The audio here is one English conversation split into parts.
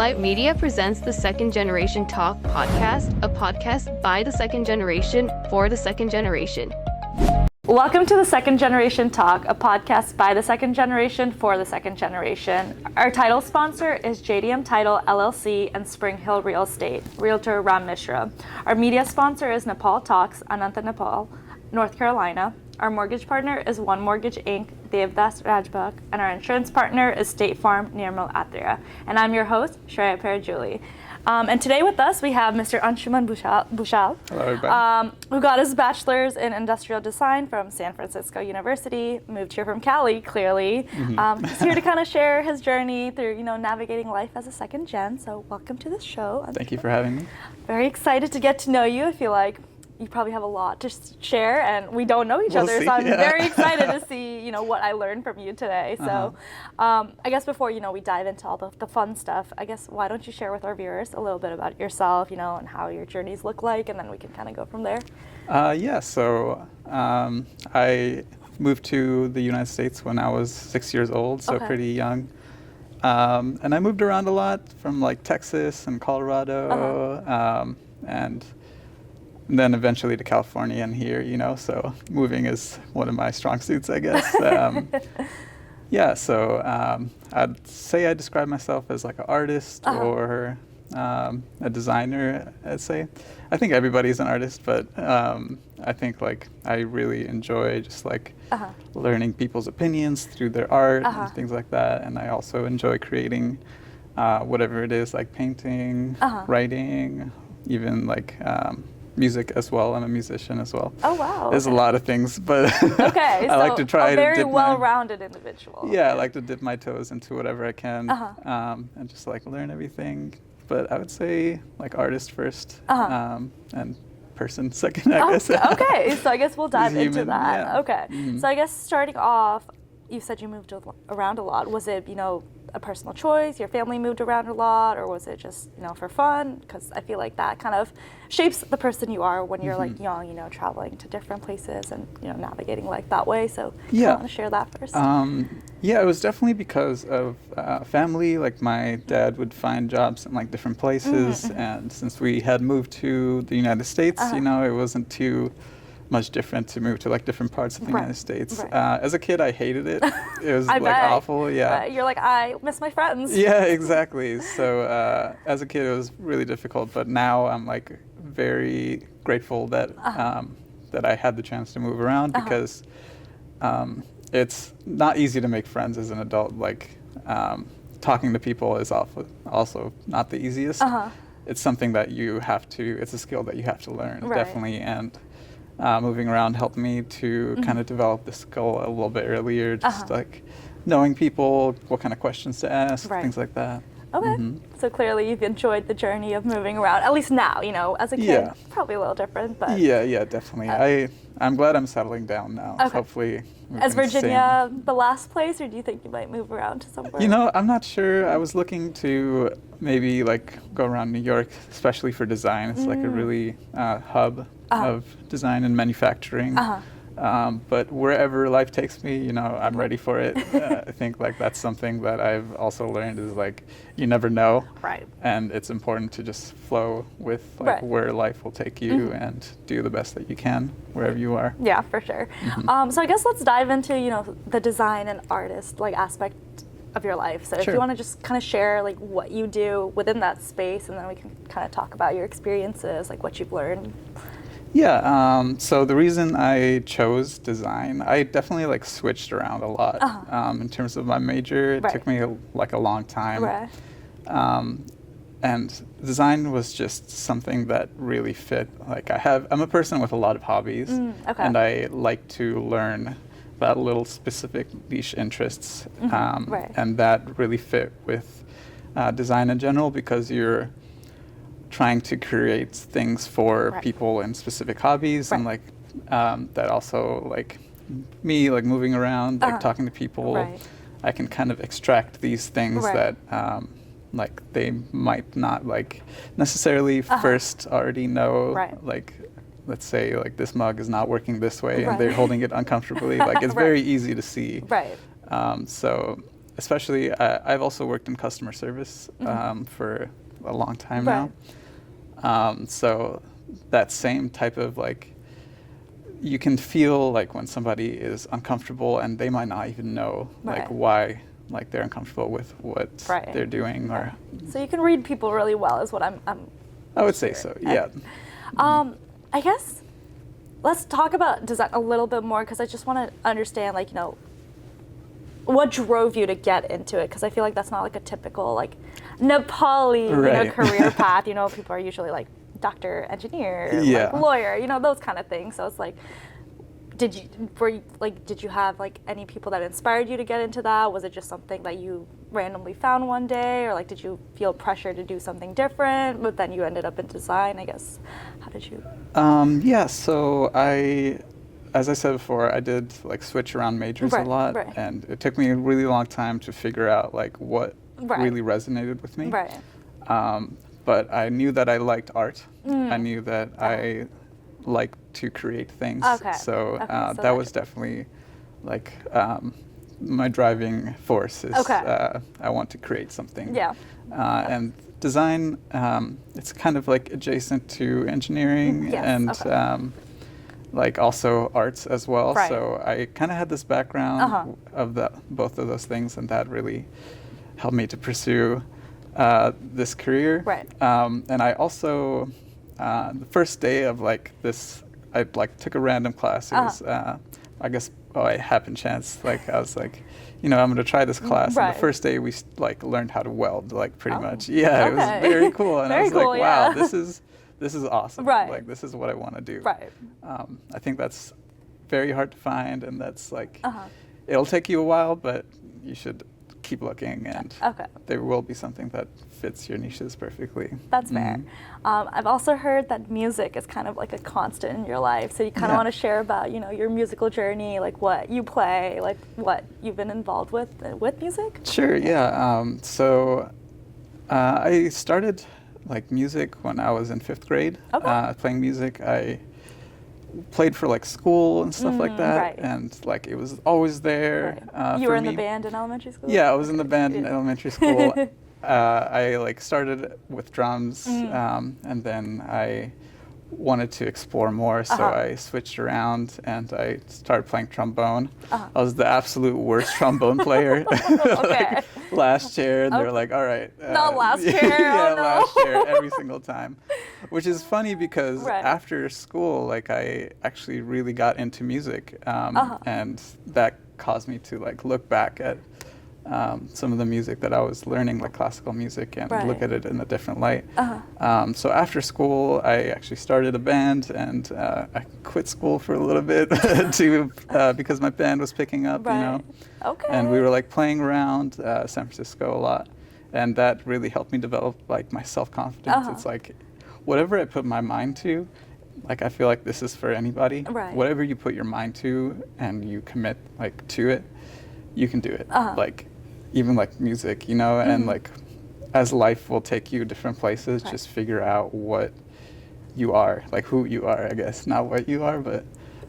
Light Media presents the Second Generation Talk podcast, a podcast by the second generation for the second generation. Welcome to the Second Generation Talk, a podcast by the second generation for the second generation. Our title sponsor is JDM Title LLC and Spring Hill Real Estate, Realtor Ram Mishra. Our media sponsor is Nepal Talks, Ananta, Nepal, North Carolina. Our mortgage partner is One Mortgage Inc., Devdas Rajbak, and our insurance partner is State Farm, Nirmal Atria. And I'm your host, Shreya Parajuli. And today with us, we have Mr. Anshuman Bhusal, Hello, everybody. who got his bachelor's in industrial design from San Francisco University, moved here from Cali, clearly. He's here to kind of share his journey through, navigating life as a second gen. So welcome to the show. Thank you for having me. Very excited to get to know you. I feel like you probably have a lot to share, and we don't know each other, see, so I'm yeah. very excited to see, what I learned from you today. So, I guess before, we dive into all the fun stuff, I guess why don't you share with our viewers a little bit about yourself, and how your journeys look like, and then we can kind of go from there. So I moved to the United States when I was 6 years old, so pretty young. And I moved around a lot from like Texas and Colorado, and then eventually to California and here, so moving is one of my strong suits, I guess. I'd say I describe myself as like an artist or a designer, I'd say. I think everybody's an artist, but I think like I really enjoy just like learning people's opinions through their art and things like that. And I also enjoy creating whatever it is, like painting, writing, even like music as well. I'm a musician as well. Oh, wow. There's a lot of things, but okay, I like to try a very to dip well-rounded individual. Yeah, I like to dip my toes into whatever I can and just like learn everything. But I would say like artist first and person second, I guess. Okay, so I guess we'll dive into that. Yeah. Okay, so I guess starting off, you said you moved around a lot. Was it, a personal choice? Your family moved around a lot, or was it just, for fun? Because I feel like that kind of shapes the person you are when you're like young, traveling to different places and, navigating life that way. So I want to share that first. It was definitely because of family. Like my dad would find jobs in like different places, and since we had moved to the United States, it wasn't too much different to move to like different parts of the United States. As a kid, I hated it. It was like awful. Yeah. You're like, I miss my friends. Yeah, exactly. So as a kid, it was really difficult. But now I'm like very grateful that that I had the chance to move around because it's not easy to make friends as an adult. Like talking to people is also not the easiest. It's something that you have to. It's a skill that you have to learn, definitely. And moving around helped me to kind of develop the skill a little bit earlier, just like knowing people, what kind of questions to ask, things like that. Okay, so clearly you've enjoyed the journey of moving around, at least now, as a kid, probably a little different, but. Yeah, definitely. I'm glad I'm settling down now. Okay. Hopefully. Is Virginia the last place, or do you think you might move around to somewhere? I'm not sure. I was looking to maybe like go around New York, especially for design. It's like a really hub of design and manufacturing. But wherever life takes me, I'm ready for it. I think like that's something that I've also learned is like you never know, and it's important to just flow with like where life will take you and do the best that you can wherever you are. Yeah, for sure. So I guess let's dive into the design and artist like aspect of your life. So if you want to just kind of share like what you do within that space, and then we can kind of talk about your experiences, like what you've learned. Yeah, so the reason I chose design, I definitely like switched around a lot. In terms of my major, it took me a long time. And design was just something that really fit. Like I'm a person with a lot of hobbies, and I like to learn about little specific niche interests, and that really fit with design in general because you're trying to create things for people in specific hobbies and like that also like me like moving around like talking to people I can kind of extract these things that like they might not like necessarily first already know like let's say like this mug is not working this way and they're holding it uncomfortably like it's very easy to see so especially I've also worked in customer service for a long time now. So that same type of like, you can feel like when somebody is uncomfortable and they might not even know like why like they're uncomfortable with what they're doing or. So you can read people really well is what I'm I would say so, yeah. I guess let's talk about design a little bit more because I just want to understand like, you know, what drove you to get into it? Because I feel like that's not like a typical like Nepali you know, career path. You know, people are usually like doctor, engineer, like lawyer, you know, those kind of things. So it's like, did you have like any people that inspired you to get into that? Was it just something that you randomly found one day, or like did you feel pressure to do something different, but then you ended up in design? I guess, how did you? Yeah, so as I said before, I did like switch around majors a lot, and it took me a really long time to figure out like what really resonated with me. But I knew that I liked art. I knew that I liked to create things. So that was definitely like my driving force is I want to create something. And design, it's kind of like adjacent to engineering and like also arts as well. So I kind of had this background of both of those things, and that really helped me to pursue this career. And I also, the first day of like this, I like took a random class. It was, I guess, by happen chance. Like I was like, you know, I'm going to try this class. And the first day we like learned how to weld, like pretty much. Yeah, it was very cool. And I was like, wow, this is awesome. Like this is what I want to do. I think that's very hard to find, and that's like, it'll take you a while, but you should keep looking, and there will be something that fits your niches perfectly. That's fair. I've also heard that music is kind of like a constant in your life, so you kind of want to share about, you know, your musical journey, like what you play, like what you've been involved with music. Sure, yeah. So I started like music when I was in 5th grade, playing music. I played for like school and stuff like that, and like it was always there. You were in the band in elementary school? Yeah, I was in the band in elementary school. I like started with drums, and then I wanted to explore more, so I switched around and I started playing trombone. I was the absolute worst trombone player. Like, last chair, and they were like, all right. Not last chair. Last chair every single time. Which is funny because after school, like I actually really got into music, and that caused me to like look back at some of the music that I was learning, like classical music, and look at it in a different light. So after school, I actually started a band, and I quit school for a little bit because my band was picking up, you know. And we were like playing around San Francisco a lot, and that really helped me develop like my self-confidence. It's like whatever I put my mind to, like I feel like this is for anybody. Whatever you put your mind to and you commit like to it, you can do it. Like even like music, you know, and like as life will take you different places, just figure out what you are, like who you are, I guess. Not what you are, but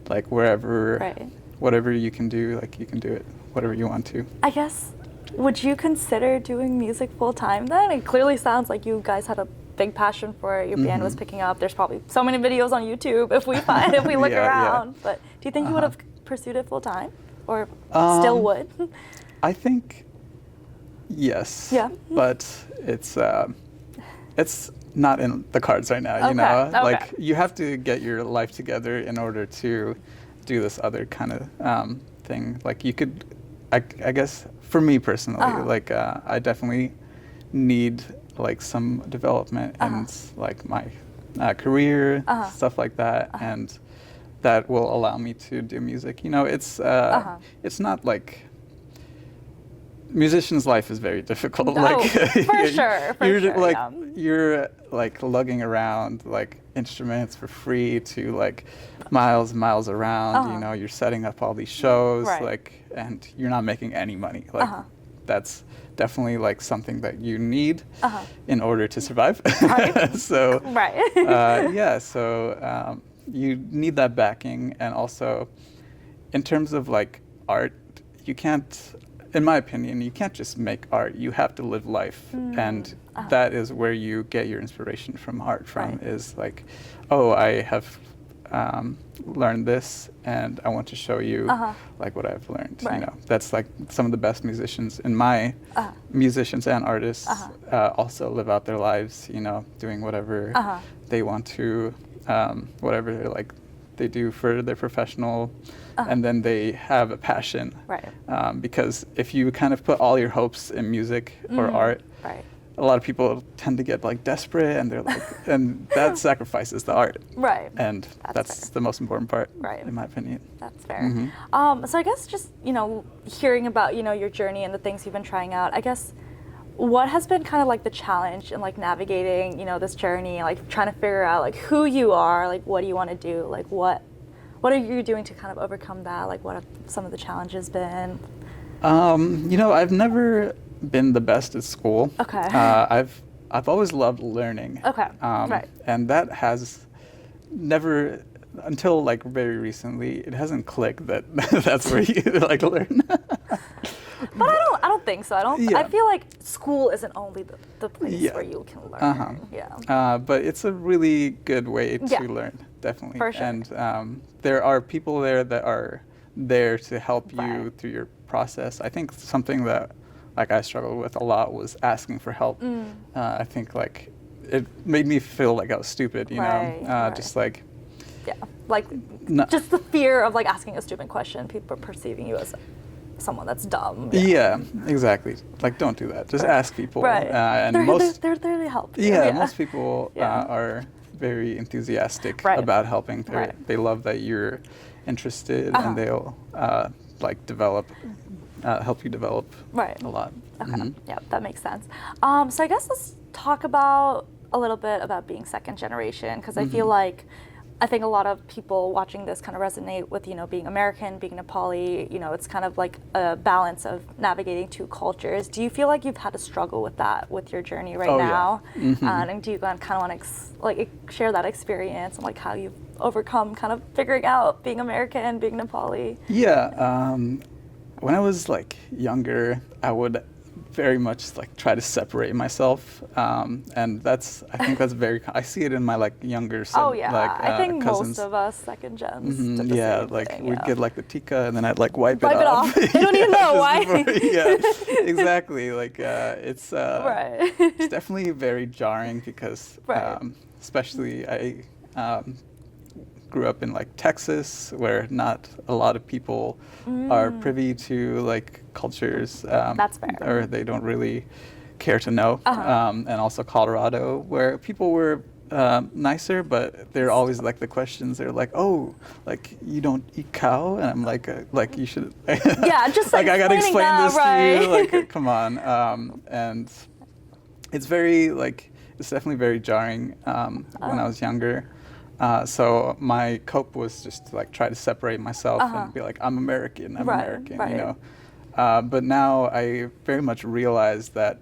like wherever, whatever you can do, like you can do it, whatever you want to. I guess, would you consider doing music full time then? It clearly sounds like you guys had a big passion for it. Your band was picking up. There's probably so many videos on YouTube if we look around. But do you think you would have pursued it full time, or still would? I think yes. But it's not in the cards right now. You know, like you have to get your life together in order to do this other kind of thing. Like you could, I guess for me personally, like I definitely need like some development in like my career, stuff like that, and that will allow me to do music. You know, it's not like musician's life is very difficult. Like you're like lugging around like instruments for free to like miles and miles around. You know, you're setting up all these shows, like, and you're not making any money. Like that's definitely like something that you need in order to survive. So so you need that backing, and also in terms of like art, you can't, in my opinion, you can't just make art. You have to live life, and that is where you get your inspiration from art from. Is like, oh, I have learned this, and I want to show you like what I've learned. You know, that's like some of the best musicians in my musicians and artists also live out their lives. You know, doing whatever they want to, whatever they're like. They do for their professional, and then they have a passion. Because if you kind of put all your hopes in music or art, a lot of people tend to get like desperate, and they're like, and that sacrifices the art. And that's the most important part, in my opinion. That's fair. So I guess just, you know, hearing about, you know, your journey and the things you've been trying out, I guess, what has been kind of like the challenge in like navigating, you know, this journey, like trying to figure out like who you are, like what do you want to do, like what are you doing to kind of overcome that, like what have some of the challenges been? You know, I've never been the best at school. I've always loved learning. And that has never, until like very recently, it hasn't clicked that that's where you like learn. But I don't think so. I feel like school isn't only the place where you can learn. But it's a really good way to learn, definitely. For sure. And there are people there that are there to help you through your process. I think something that like I struggled with a lot was asking for help. I think like it made me feel like I was stupid, you know, just like. Yeah, like just the fear of like asking a stupid question, people perceiving you as someone that's dumb. Yeah, exactly. Like, don't do that. Just ask people. And they're there to help. Most people are very enthusiastic about helping. They love that you're interested, and they'll like help you develop a lot. Yeah, that makes sense. So I guess let's talk about a little bit about being second generation, because I feel like I think a lot of people watching this kind of resonate with, you know, being American, being Nepali, you know, it's kind of like a balance of navigating two cultures. Do you feel like you've had to struggle with that with your journey now? And do you kind of want to share that experience and like how you've overcome kind of figuring out being American, being Nepali? Yeah, when I was like younger, I would very much like try to separate myself, and I think that's I see it in my like younger son. I think cousins. most of us second gens did the same thing, we'd get like the tika, and then I'd like wipe it off. They don't even know why. Exactly. Like it's definitely very jarring because especially I grew up in like Texas, where not a lot of people are privy to like cultures. That's fair. Or they don't really care to know. And also Colorado, where people were nicer, but they're always like the questions. They're like, "Oh, like you don't eat cow," and I'm like you should. Just like I gotta explain this to you. Like, come on. And it's it's definitely very jarring when I was younger. So my cope was just to like try to separate myself and be like, I'm American, American, you know. But now I very much realize that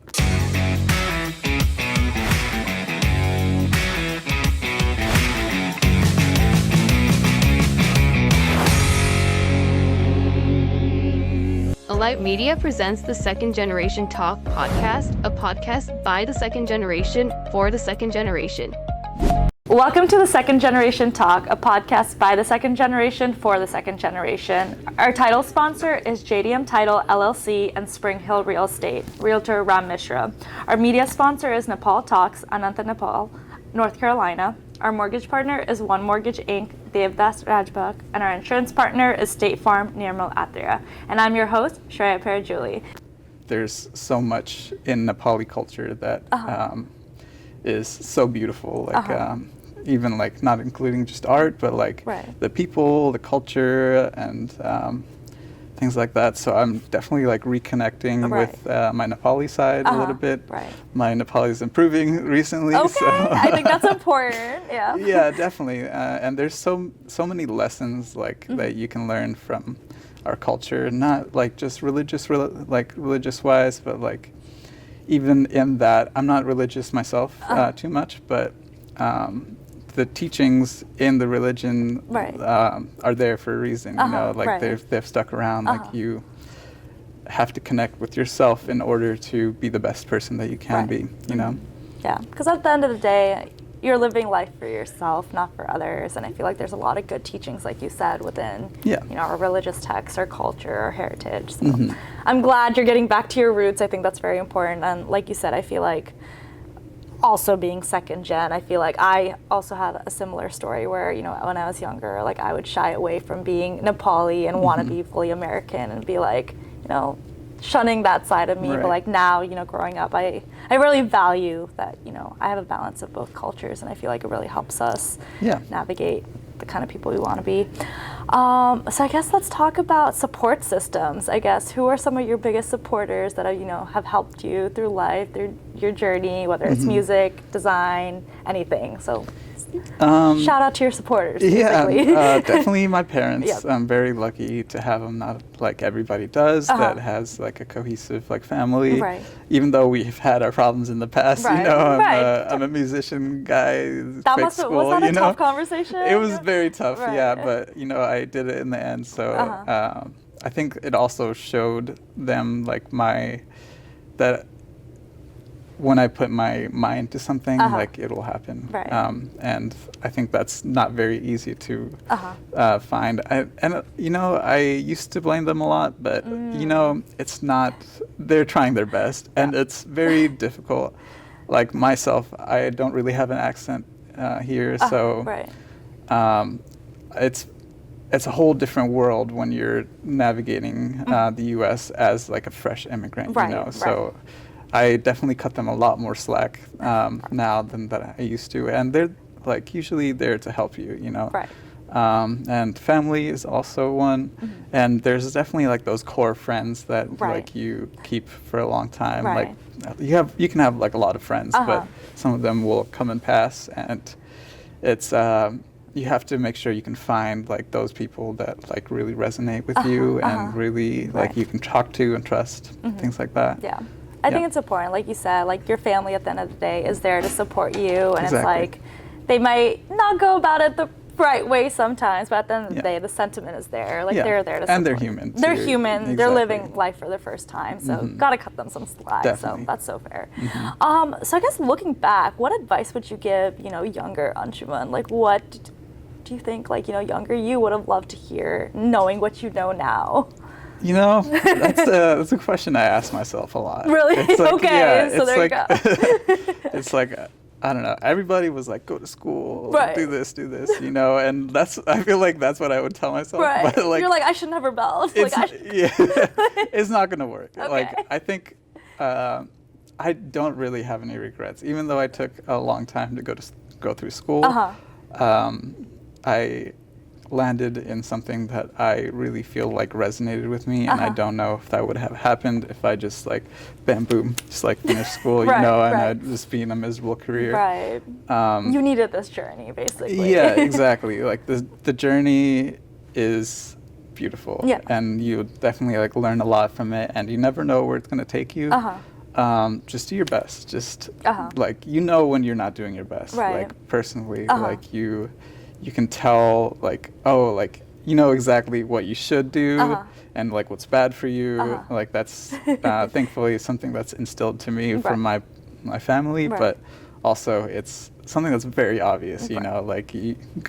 Alight Media presents the Second Generation Talk podcast, a podcast by the second generation for the second generation. Welcome to the Second Generation Talk, a podcast by the second generation for the second generation. Our title sponsor is JDM Title LLC and Spring Hill Real Estate, Realtor Ram Mishra. Our media sponsor is Nepal Talks, Ananta, Nepal, North Carolina. Our mortgage partner is One Mortgage Inc., Devdas Rajbak, and our insurance partner is State Farm, Nirmal Atria. And I'm your host, Shreya Parajuli. There's so much in Nepali culture that is so beautiful, like even like not including just art, but like the people, the culture, and things like that. So I'm definitely like reconnecting with my Nepali side a little bit. My Nepali is improving recently. Okay, so I think that's important. Yeah. Yeah, definitely. And there's so many lessons like that you can learn from our culture, not like just religious wise, but like even in that I'm not religious myself too much, but the teachings in the religion are there for a reason. You know, like they've stuck around. Like have to connect with yourself in order to be the best person that you can be, you know? Yeah, because at the end of the day, you're living life for yourself, not for others. And I feel like there's a lot of good teachings, like you said, within you know, our religious texts, our culture, our heritage. So I'm glad you're getting back to your roots. I think that's very important. And like you said, I feel like also being second gen, I feel like I also have a similar story where, you know, when I was younger, like I would shy away from being Nepali and want to be fully American and be like, you know, shunning that side of me. But like now, you know, growing up, I really value that, you know, I have a balance of both cultures, and I feel like it really helps us navigate the kind of people we want to be. So I guess let's talk about support systems. I guess, who are some of your biggest supporters that you know, have helped you through life, through your journey, whether it's music, design, anything? So shout out to your supporters. Definitely my parents. I'm very lucky to have them. Not like everybody does that has like a cohesive like family. Even though we've had our problems in the past, you know, I'm a musician guy. Was that a tough conversation? It was very tough, but you know, I did it in the end. So I think it also showed them like that when I put my mind to something, like it'll happen. And I think that's not very easy to find. And you know, I used to blame them a lot, but you know, it's not. They're trying their best, and it's very difficult. Like myself, I don't really have an accent here, so it's a whole different world when you're navigating the U.S. as like a fresh immigrant. You know, so. I definitely cut them a lot more slack now than that I used to, and they're like usually there to help you, you know. And family is also one, and there's definitely like those core friends that like you keep for a long time. Like you can have like a lot of friends, but some of them will come and pass, and it's you have to make sure you can find like those people that like really resonate with you and really like you can talk to and trust, things like that. I think it's important, like you said, like your family at the end of the day is there to support you, and it's like they might not go about it the right way sometimes, but at the end of the day, the sentiment is there. Like they're there to support. And they're human. They're human. They're living life for the first time, so gotta cut them some slack. So that's so fair. So I guess looking back, what advice would you give, you know, younger Anshuman? Like, what do you think, like, you know, younger you would have loved to hear, knowing what you know now? You know, that's a question I ask myself a lot. Really? It's like, So there like, you go. It's like, I don't know. Everybody was like, go to school, do this, you know, and I feel like that's what I would tell myself. But like, you're like, I shouldn't have rebelled. It's, it's not going to work. Like, I think I don't really have any regrets, even though I took a long time to go through school. I landed in something that I really feel like resonated with me, and I don't know if that would have happened if I just like bam boom just like finished school, you know, and I'd just be in a miserable career. You needed this journey, basically. Yeah, exactly. Like the journey is beautiful, and you definitely like learn a lot from it, and you never know where it's going to take you. Just do your best. Just like, you know, when you're not doing your best, like personally, like you can tell, like, oh, like, you know exactly what you should do and like what's bad for you. Like that's thankfully something that's instilled to me from my family, but also it's something that's very obvious, you know, like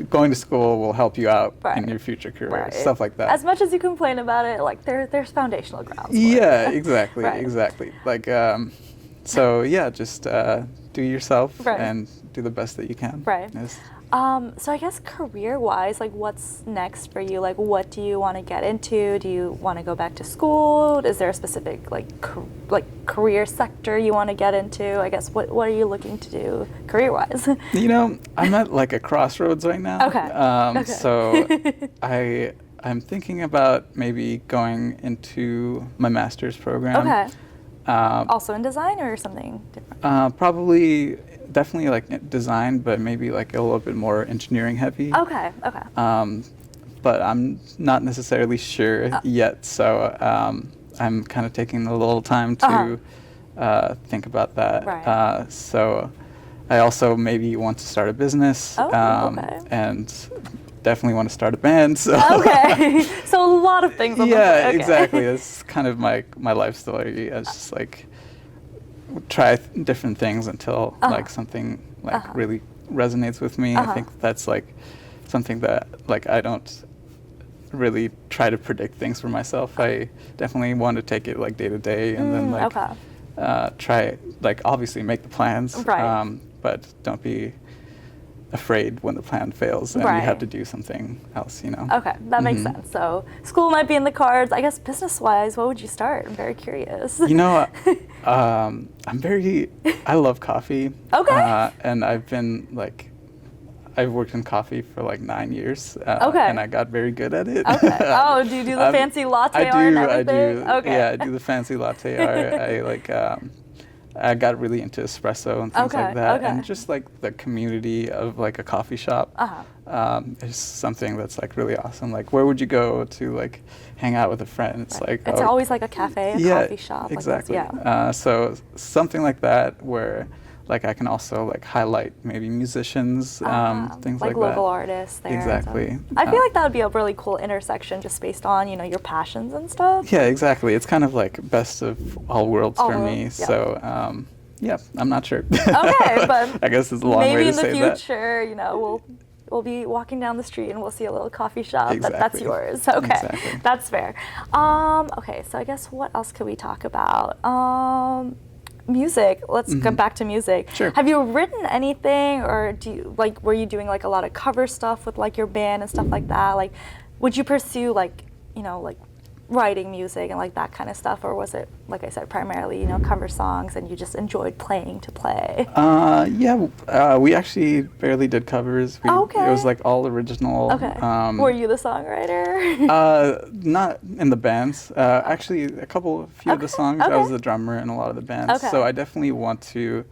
going to school will help you out in your future career, stuff like that. As much as you complain about it, like there's foundational grounds. Exactly, exactly. Like, so yeah, just do yourself and do the best that you can. So I guess career-wise, like what's next for you? Like what do you want to get into? Do you want to go back to school? Is there a specific like career sector you want to get into? I guess what are you looking to do career-wise? You know, I'm at like a crossroads right now. So I'm thinking about maybe going into my master's program. Also in design or something different? Probably. Definitely like design, but maybe like a little bit more engineering heavy. But I'm not necessarily sure yet, so I'm kind of taking a little time to think about that. So I also maybe want to start a business, and definitely want to start a band. So Okay, so a lot of things on the yeah, okay. exactly. That's kind of my life story. It's just like try different things until like something like really resonates with me. I think that's like something that like I don't really try to predict things for myself. I definitely want to take it like day to day, and then like try like obviously make the plans, right. but don't be afraid when the plan fails and you have to do something else, you know. Okay, that makes sense. So school might be in the cards. I guess business-wise, what would you start? I'm very curious. You know, I love coffee. Okay. And I've worked in coffee for like 9 years. Okay. And I got very good at it. Okay. Oh, do you do the fancy latte art and everything? I do. Okay. Yeah, I do the fancy latte art. I got really into espresso and things like that. And just like the community of like a coffee shop is something that's like really awesome. Like, where would you go to like hang out with a friend? It's like it's always like a cafe, a coffee shop. Exactly. Like so something like that where like I can also like highlight maybe musicians, things like that. Local artists there. Exactly. So I feel like that would be a really cool intersection just based on, you know, your passions and stuff. Yeah, exactly. It's kind of like best of all worlds for me. Yeah. So yeah, I'm not sure. Okay, but I guess it's a long way to say that. Maybe in the future, you know, we'll be walking down the street and we'll see a little coffee shop. Exactly. That's yours. Okay, exactly. That's fair. Okay, so I guess what else could we talk about? Music. Let's go back to music. Sure. Have you written anything, or were you doing like a lot of cover stuff with like your band and stuff like that? Like, would you pursue like, you know, like writing music and like that kind of stuff, or was it, like I said, primarily, you know, cover songs and you just enjoyed playing to play? We actually barely did covers. It was like all original. Okay. Were you the songwriter? Not in the bands. Actually, a few of the songs, I was the drummer in a lot of the bands. Okay. So I definitely want to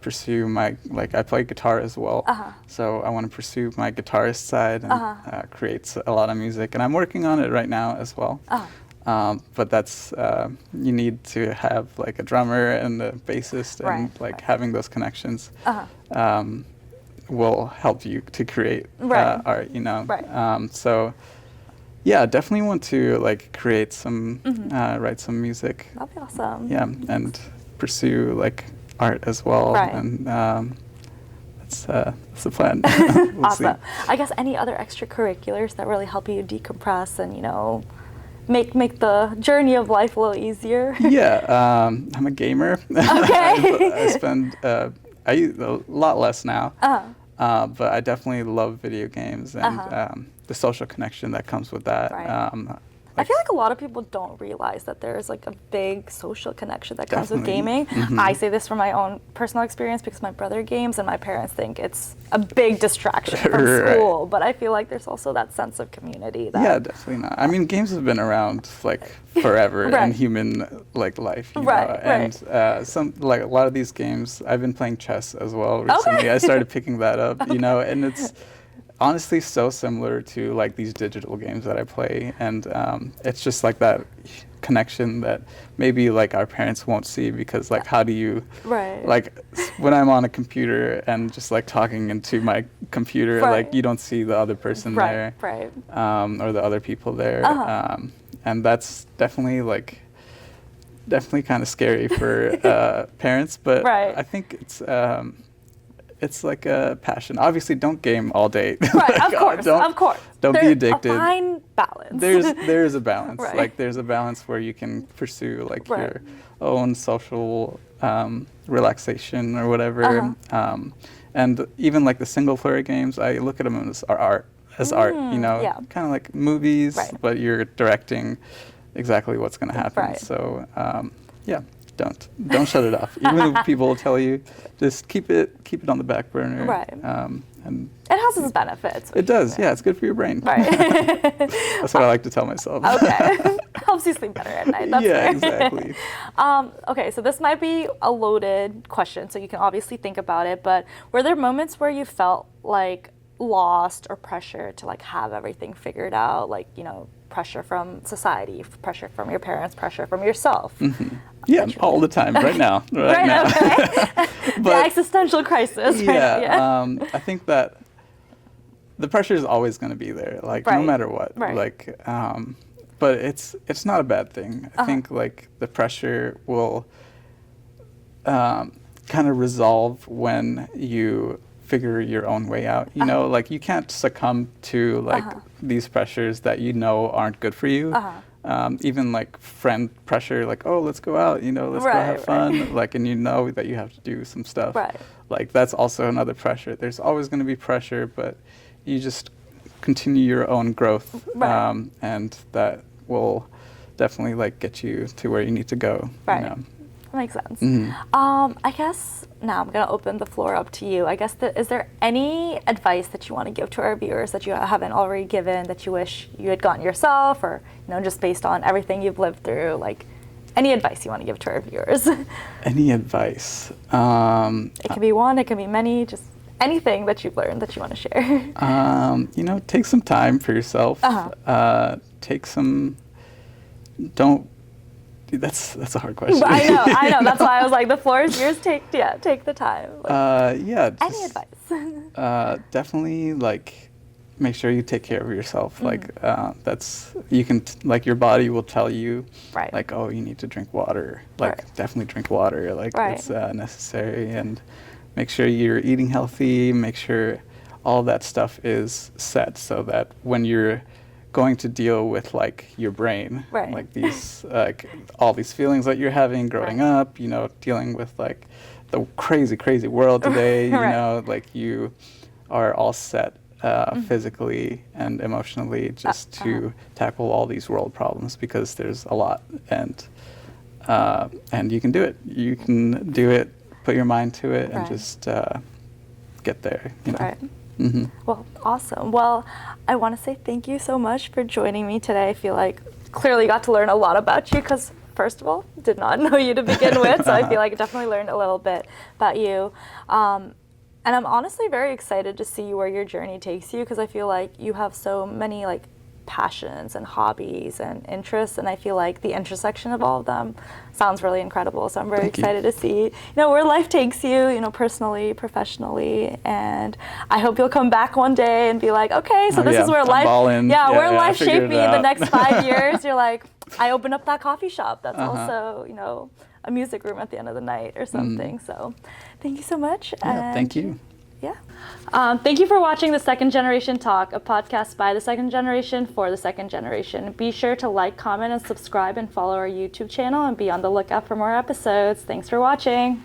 pursue my, like I play guitar as well. So I want to pursue my guitarist side and create a lot of music. And I'm working on it right now as well. But that's, you need to have like a drummer and a bassist, and having those connections will help you to create art, you know. So yeah, definitely want to like create some, write some music. That'd be awesome. Yeah, and pursue like art as well. And that's the plan. We'll Awesome. see. I guess any other extracurriculars that really help you decompress and, you know, make the journey of life a little easier? Yeah, I'm a gamer. Okay. I spend I use a lot less now, but I definitely love video games and the social connection that comes with that. I feel like a lot of people don't realize that there's like a big social connection that comes with gaming. Mm-hmm. I say this from my own personal experience because my brother games and my parents think it's a big distraction from school. But I feel like there's also that sense of community. Yeah, definitely not. I mean, games have been around like forever in human like life. You know? And some like a lot of these games, I've been playing chess as well recently. I started picking that up, you know, and it's honestly so similar to like these digital games that I play, and it's just like that connection that maybe like our parents won't see, because like how do you like when I'm on a computer and just like talking into my computer, like you don't see the other person there, or the other people there, and that's definitely kind of scary for parents, but I think it's like a passion. Obviously, don't game all day. Of course. Don't be addicted. A fine balance. There's a balance. Like there's a balance where you can pursue like your own social relaxation or whatever. And even like the single player games, I look at them as art. You know, kind of like movies, but you're directing exactly what's going to happen. So yeah. Don't shut it off. Even if people tell you, just keep it on the back burner. And it has its benefits. It does. Yeah, it's good for your brain. That's what I like to tell myself. Okay. Helps you sleep better at night. That's fair. Exactly. Okay, so this might be a loaded question, so you can obviously think about it, but were there moments where you felt like lost or pressure to like have everything figured out, like, you know, pressure from society, pressure from your parents, pressure from yourself? Yeah, all the time, right now. Right now. But the existential crisis. I think that the pressure is always going to be there, like no matter what. Like, but it's not a bad thing. I think like the pressure will kind of resolve when you figure your own way out. You know, like you can't succumb to like these pressures that you know aren't good for you. Even like friend pressure, like, oh, let's go out, you know, let's go have fun. Like, and you know that you have to do some stuff. Like that's also another pressure. There's always going to be pressure, but you just continue your own growth, and that will definitely like get you to where you need to go. You know? That makes sense. I guess now I'm going to open the floor up to you. I guess, is there any advice that you want to give to our viewers that you haven't already given that you wish you had gotten yourself, or, you know, just based on everything you've lived through, like any advice you want to give to our viewers? Any advice? It can be one, it can be many, just anything that you've learned that you want to share. You know, take some time for yourself. That's a hard question. I know. That's why I was like, the floor is yours. Take the time. Like, any advice? Definitely, like, make sure you take care of yourself. Like, you can, like, your body will tell you, like, oh, you need to drink water. Like, definitely drink water. Like, it's necessary. And make sure you're eating healthy. Make sure all that stuff is set so that when you're going to deal with like your brain, like these all these feelings that you're having growing up, you know, dealing with like the crazy world today, you know, like you are all set physically and emotionally just to tackle all these world problems, because there's a lot, and you can do it. You can do it. Put your mind to it and just get there. You know? Well, awesome. Well, I want to say thank you so much for joining me today. I feel like clearly got to learn a lot about you, because first of all, did not know you to begin with, so I feel like I definitely learned a little bit about you. And I'm honestly very excited to see where your journey takes you, because I feel like you have so many like passions and hobbies and interests, and I feel like the intersection of all of them sounds really incredible. So I'm very excited to see, you know, where life takes you, you know, personally, professionally, and I hope you'll come back one day and be like, okay, so this is where life, where life shaped me in the next 5 years. You're like, I opened up that coffee shop that's also, you know, a music room at the end of the night or something. So thank you so much. Thank you. Thank you for watching The Second Generation Talk, a podcast by the second generation for the second generation. Be sure to like, comment, and subscribe, and follow our YouTube channel, and be on the lookout for more episodes. Thanks for watching.